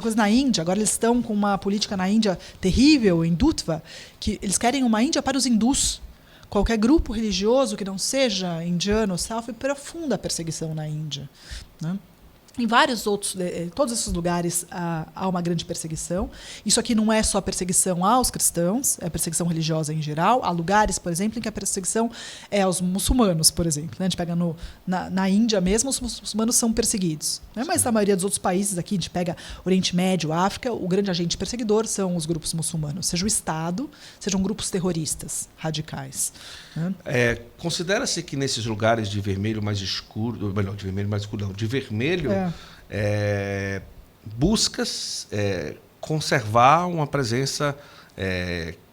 coisa na Índia. Agora eles estão com uma política na Índia terrível, em Dutva, que eles querem uma Índia para os hindus. Qualquer grupo religioso que não seja indiano sofre profunda perseguição na Índia, né? Em vários outros, todos esses lugares há uma grande perseguição. Isso aqui não é só perseguição aos cristãos, é perseguição religiosa em geral. Há lugares, por exemplo, em que a perseguição é aos muçulmanos, por exemplo, né? A gente pega na Índia mesmo, os muçulmanos são perseguidos, né? Mas na maioria dos outros países aqui, a gente pega Oriente Médio, África, o grande agente perseguidor são os grupos muçulmanos, seja o Estado, sejam grupos terroristas radicais, né? Considera-se que nesses lugares de vermelho mais escuro, melhor, de vermelho mais escuro, não, de vermelho, buscas conservar uma presença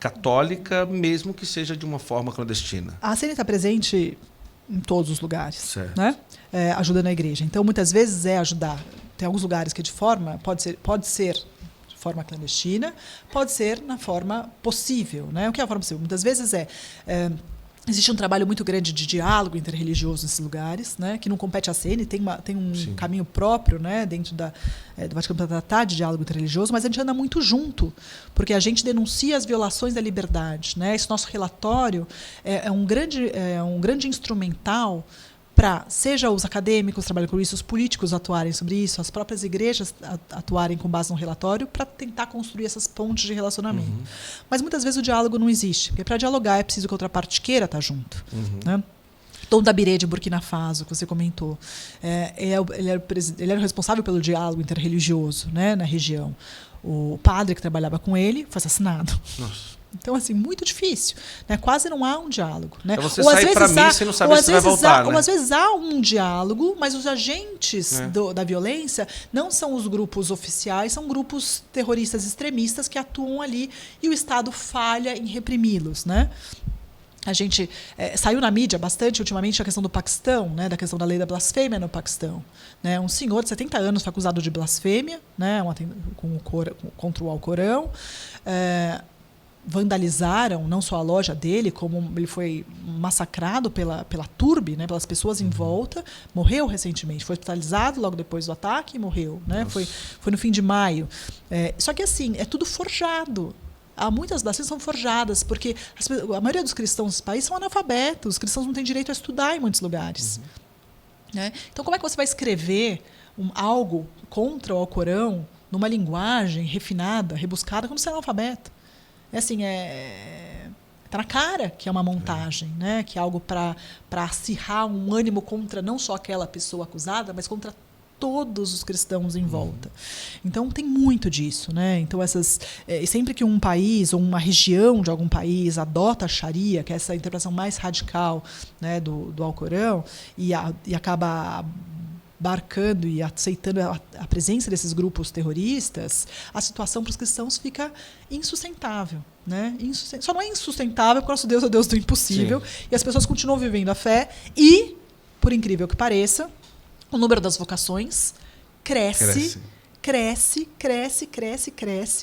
católica, mesmo que seja de uma forma clandestina. A ACN está presente em todos os lugares, certo, né? Ajudando a igreja. Então, muitas vezes ajudar. Tem alguns lugares que pode ser de forma clandestina, pode ser na forma possível, né? O que é a forma possível? Muitas vezes existe um trabalho muito grande de diálogo interreligioso nesses lugares, né, que não compete à CN, tem um Sim. caminho próprio, né, dentro do Vaticano para tratar de diálogo interreligioso, mas a gente anda muito junto, porque a gente denuncia as violações da liberdade, né? Esse nosso relatório é um grande instrumental para, seja os acadêmicos trabalham com isso, os políticos atuarem sobre isso, as próprias igrejas atuarem com base no relatório para tentar construir essas pontes de relacionamento. Uhum. Mas muitas vezes o diálogo não existe, porque para dialogar é preciso que a outra parte queira estar junto. Uhum. Né? Dom Dabiré de Burkina Faso, que você comentou, ele era o responsável pelo diálogo interreligioso, né, na região. O padre que trabalhava com ele foi assassinado. Nossa. Então, assim, muito difícil, né? Quase não há um diálogo, né? Então você sai para missa e não sabe se vai voltar, né? Ou às vezes há um diálogo, mas os agentes da violência não são os grupos oficiais, são grupos terroristas extremistas que atuam ali e o Estado falha em reprimi-los, né? A gente saiu na mídia bastante ultimamente a questão do Paquistão, né, da questão da lei da blasfêmia no Paquistão, né? Um senhor de 70 anos foi acusado de blasfêmia, né, contra o Alcorão. Vandalizaram não só a loja dele, como ele foi massacrado pela turbe, né, pelas pessoas em volta. Morreu recentemente, foi hospitalizado logo depois do ataque e morreu, né? Foi no fim de maio. Só que assim, é tudo forjado. Muitas blasfêmias são forjadas, porque a maioria dos cristãos desse país são analfabetos, os cristãos não têm direito a estudar em muitos lugares. Né? Então, como é que você vai escrever algo contra o Alcorão numa linguagem refinada, rebuscada, quando você é analfabeto? Está na cara que é uma montagem, né? Que é algo para acirrar um ânimo contra não só aquela pessoa acusada, mas contra todos os cristãos em volta. Então, tem muito disso, né? Então, sempre que um país ou uma região de algum país adota a Sharia, que é essa interpretação mais radical, né, do Alcorão, e acaba barcando e aceitando a presença desses grupos terroristas, a situação para os cristãos fica insustentável. Né? Só não é insustentável porque o nosso Deus é o Deus do impossível. Sim. E as pessoas continuam vivendo a fé e, por incrível que pareça, o número das vocações cresce,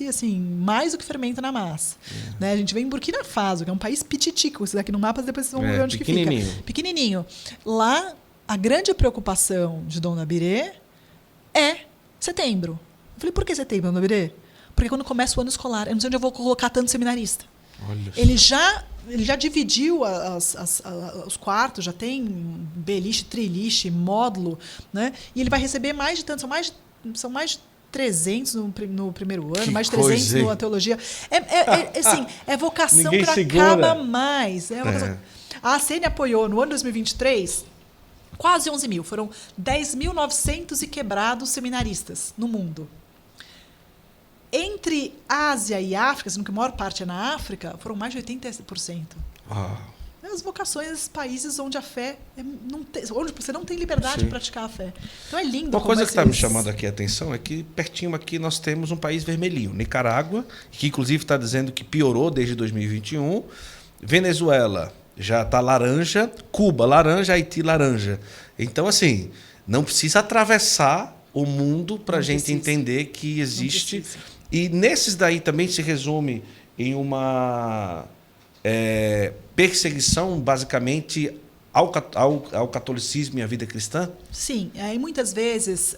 assim, mais do que fermenta na massa. Né? A gente vem em Burkina Faso, que é um país pititico. Vocês aqui no mapa, depois vocês vão ver onde que fica. Pequenininho. Lá, a grande preocupação de Dom Dabiré é setembro. Eu falei, por que setembro, Dom Dabiré? Porque quando começa o ano escolar, eu não sei onde eu vou colocar tanto seminarista. Olha, ele já dividiu os quartos, já tem beliche, triliche, módulo, né? E ele vai receber mais de tanto, são mais de 300 no primeiro ano, que mais de 300 na teologia. Assim, é vocação que acaba mais. A ACN apoiou, no ano 2023, quase 11 mil. Foram 10.900 e quebrados seminaristas no mundo. Entre Ásia e África, sendo que a maior parte é na África, foram mais de 80%. As vocações desses países onde a fé onde você não tem liberdade de praticar a fé. Então é lindo. Uma coisa que está me chamando aqui a atenção é que pertinho aqui nós temos um país vermelhinho, Nicarágua, que inclusive está dizendo que piorou desde 2021. Venezuela já está laranja, Cuba laranja, Haiti laranja. Então, assim, não precisa atravessar o mundo para a gente entender que existe. E nesses daí também se resume em uma perseguição basicamente ao catolicismo e à vida cristã? Sim, e muitas vezes,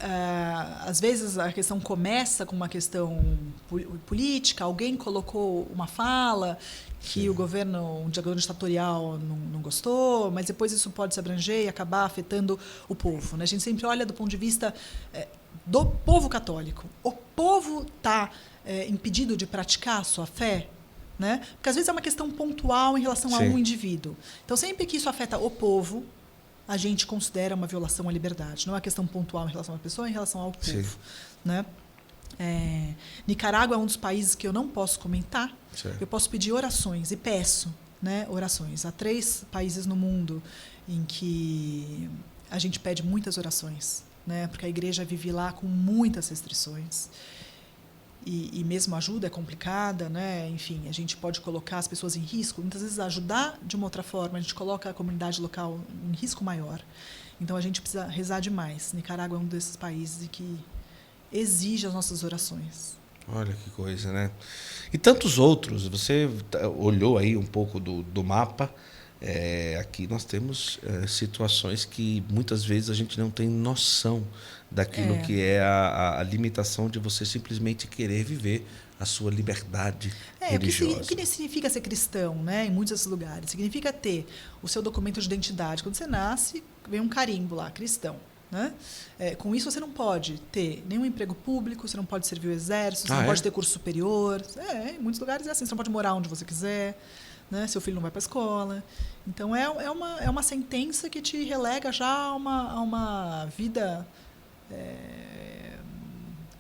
às vezes a questão começa com uma questão política, alguém colocou uma fala que o governo ditatorial não gostou, mas depois isso pode se abranger e acabar afetando o povo. Né? A gente sempre olha do ponto de vista do povo católico. O povo está impedido de praticar a sua fé? Né? Porque às vezes é uma questão pontual em relação a um indivíduo. Então, sempre que isso afeta o povo, a gente considera uma violação à liberdade. Não é uma questão pontual em relação à pessoa, é em relação ao povo. Né? Nicarágua é um dos países que eu não posso comentar. Eu posso pedir orações, e peço, né, orações. Há 3 países no mundo em que a gente pede muitas orações, né, porque a igreja vive lá com muitas restrições. E mesmo a ajuda é complicada, né? Enfim, a gente pode colocar as pessoas em risco. Muitas vezes ajudar de uma outra forma, a gente coloca a comunidade local em risco maior. Então a gente precisa rezar demais. Nicarágua é um desses países que exige as nossas orações. Olha que coisa, né? E tantos outros. Você olhou aí um pouco do mapa. Aqui nós temos situações que muitas vezes a gente não tem noção daquilo que é a limitação de você simplesmente querer viver a sua liberdade religiosa. O que significa ser cristão, né, em muitos desses lugares? Significa ter o seu documento de identidade. Quando você nasce, vem um carimbo lá, cristão. Né? Com isso, você não pode ter nenhum emprego público, você não pode servir o exército, você não pode ter curso superior. Em muitos lugares é assim, você não pode morar onde você quiser. Né? Seu filho não vai para a escola. Então, é uma sentença que te relega já a uma vida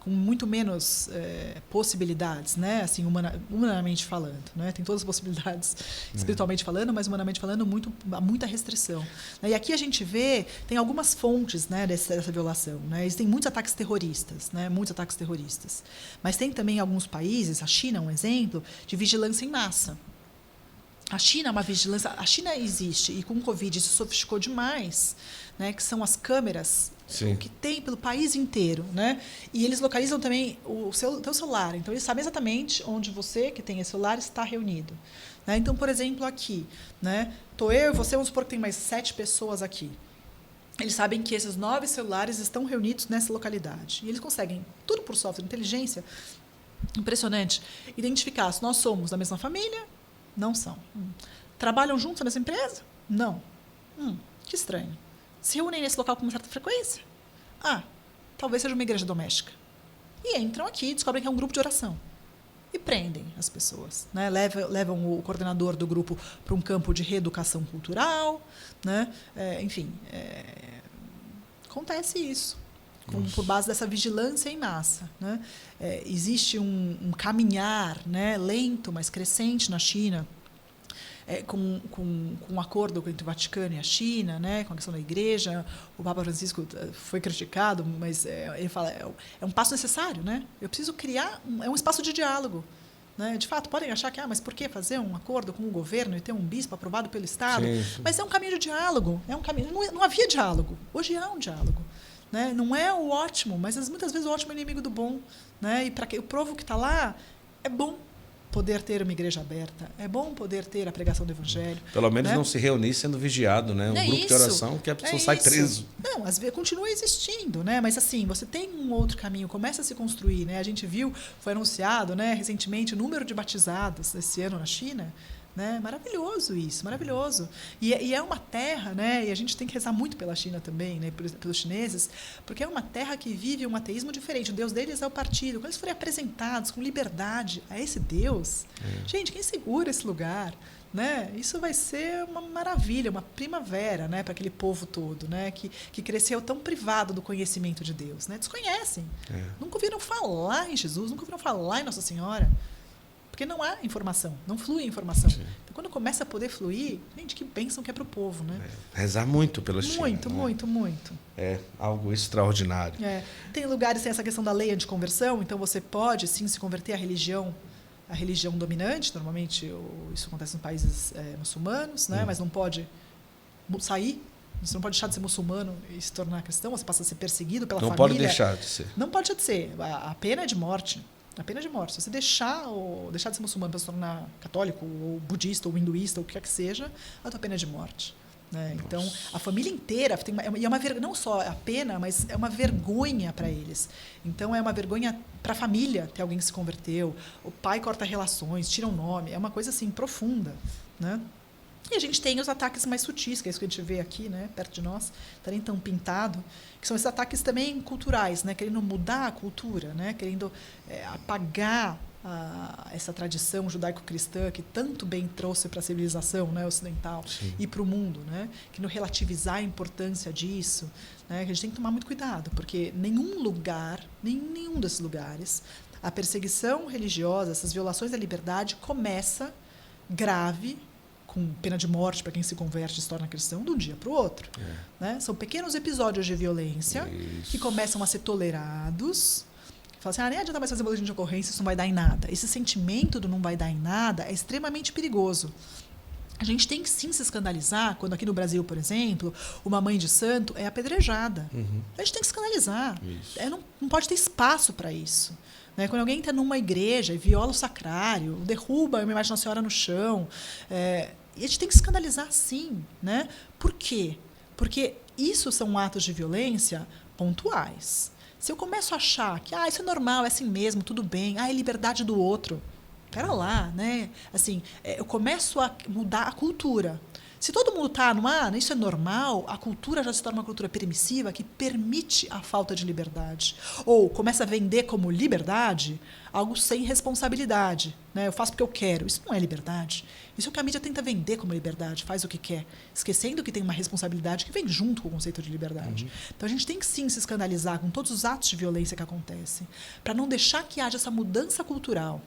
com muito menos possibilidades, né? Assim, humanamente falando. Né? Tem todas as possibilidades espiritualmente falando, mas humanamente falando, muita restrição. E aqui a gente vê, tem algumas fontes, né, dessa violação. Né? Existem muitos ataques terroristas, né? Muitos ataques terroristas. Mas tem também alguns países, a China é um exemplo, de vigilância em massa. A China é uma vigilância. A China existe e com o Covid isso sofisticou demais, né? Que são as câmeras que tem pelo país inteiro, né? E eles localizam também o teu celular. Então eles sabem exatamente onde você que tem esse celular está reunido. Né? Então, por exemplo, aqui, né? Tô eu e você, vamos supor que tem mais 7 pessoas aqui. Eles sabem que esses 9 celulares estão reunidos nessa localidade. E eles conseguem, tudo por software de inteligência, impressionante, identificar se nós somos da mesma família. Não são. Trabalham juntos na mesma empresa? Não. Que estranho. Se reúnem nesse local com uma certa frequência? Talvez seja uma igreja doméstica. E entram aqui e descobrem que é um grupo de oração. E prendem as pessoas. Né? Levam o coordenador do grupo para um campo de reeducação cultural. Né? Enfim, acontece isso. Por base dessa vigilância em massa. Né? Existe um caminhar, né, lento, mas crescente na China, com um acordo entre o Vaticano e a China, né, com a questão da igreja. O Papa Francisco foi criticado, mas ele fala é um passo necessário. Né? Eu preciso criar um espaço de diálogo. Né? De fato, podem achar que mas por que fazer um acordo com o governo e ter um bispo aprovado pelo Estado? Sim. Mas é um caminho de diálogo. Não havia diálogo. Hoje há um diálogo. Né? Não é o ótimo, mas muitas vezes o ótimo é inimigo do bom. Né? E para o povo que está lá, é bom poder ter uma igreja aberta, é bom poder ter a pregação do evangelho. Pelo menos né? não se reunir sendo vigiado, né? Um grupo de oração que a pessoa sai preso. Não, às vezes continua existindo, né? Mas assim, você tem um outro caminho, começa a se construir. Né? A gente viu, foi anunciado, né, recentemente o número de batizados esse ano na China. Né? Maravilhoso isso, maravilhoso. E é uma terra, né? E a gente tem que rezar muito pela China também, né? Pelos chineses, porque é uma terra que vive um ateísmo diferente. O Deus deles é o partido. Quando eles forem apresentados com liberdade a esse Deus, gente, quem segura esse lugar? Né? Isso vai ser uma maravilha, uma primavera, né? Para aquele povo todo, né? Que cresceu tão privado do conhecimento de Deus. Né? Desconhecem. Nunca ouviram falar em Jesus, nunca ouviram falar em Nossa Senhora. Porque não há informação, não flui informação. Sim. Então, quando começa a poder fluir, gente, que bênção que é para o povo, né? Rezar muito pela China. Muito. É algo extraordinário. Tem lugares que tem essa questão da lei anticonversão, então você pode, sim, se converter à religião dominante. Normalmente, isso acontece em países muçulmanos, né? Mas não pode sair. Você não pode deixar de ser muçulmano e se tornar cristão, você passa a ser perseguido pela família. Não pode deixar de ser. Não pode deixar de ser. A pena é de morte. A pena de morte. Se você deixar de ser muçulmano para se tornar católico, ou budista, ou hinduísta, ou o que quer que seja, a tua pena é de morte. Né? Então, a família inteira tem e é uma não só a pena, mas é uma vergonha para eles. Então, é uma vergonha para a família ter alguém que se converteu. O pai corta relações, tira um nome. É uma coisa assim profunda, né? E a gente tem os ataques mais sutis, que é isso que a gente vê aqui, né, perto de nós, tá nem tão pintado, que são esses ataques também culturais, né, querendo mudar a cultura, né, querendo apagar essa tradição judaico-cristã que tanto bem trouxe para a civilização, né, ocidental, sim, e para o mundo, né, que não relativizar a importância disso, né, que a gente tem que tomar muito cuidado, porque nenhum desses lugares, a perseguição religiosa, essas violações da liberdade começa grave, com pena de morte para quem se converte e se torna cristão, de um dia para o outro. Né? São pequenos episódios de violência que começam a ser tolerados. Fala assim, nem adianta mais fazer boletim de ocorrência, isso não vai dar em nada. Esse sentimento do não vai dar em nada é extremamente perigoso. A gente tem que sim se escandalizar quando aqui no Brasil, por exemplo, uma mãe de santo é apedrejada. A gente tem que escandalizar. Não pode ter espaço para isso. Né? Quando alguém entra numa igreja e viola o sacrário, derruba a imagem da Nossa Senhora no chão, e a gente tem que escandalizar sim. Né? Por quê? Porque isso são atos de violência pontuais. Se eu começo a achar que isso é normal, é assim mesmo, tudo bem, é liberdade do outro, pera lá, né? Assim, eu começo a mudar a cultura. Se todo mundo está isso é normal, a cultura já se torna uma cultura permissiva que permite a falta de liberdade. Ou começa a vender como liberdade algo sem responsabilidade. Né? Eu faço porque eu quero. Isso não é liberdade. Isso é o que a mídia tenta vender como liberdade, faz o que quer, esquecendo que tem uma responsabilidade que vem junto com o conceito de liberdade. Então a gente tem que sim se escandalizar com todos os atos de violência que acontecem, para não deixar que haja essa mudança cultural.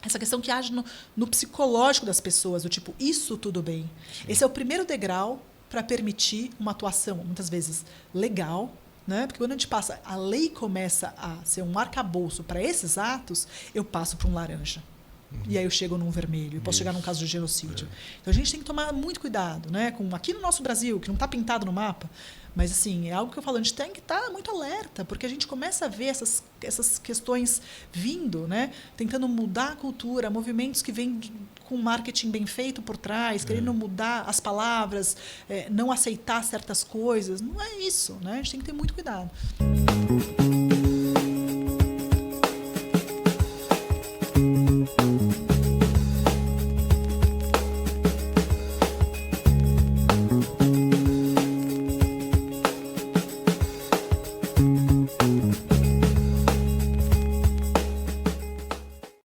Essa questão que age no psicológico das pessoas, do tipo, isso tudo bem. Sim. Esse é o primeiro degrau para permitir uma atuação, muitas vezes, legal, né? Porque quando a gente passa, a lei começa a ser um arcabouço para esses atos, eu passo para um laranja. E aí eu chego num vermelho, eu posso chegar num caso de genocídio. Então a gente tem que tomar muito cuidado, né? Aqui no nosso Brasil, que não está pintado no mapa, mas assim, é algo que eu falo, a gente tem que estar muito alerta, porque a gente começa a ver essas questões vindo, né? Tentando mudar a cultura, movimentos que vêm com marketing bem feito por trás, querendo mudar as palavras, não aceitar certas coisas. Não é isso, né? A gente tem que ter muito cuidado.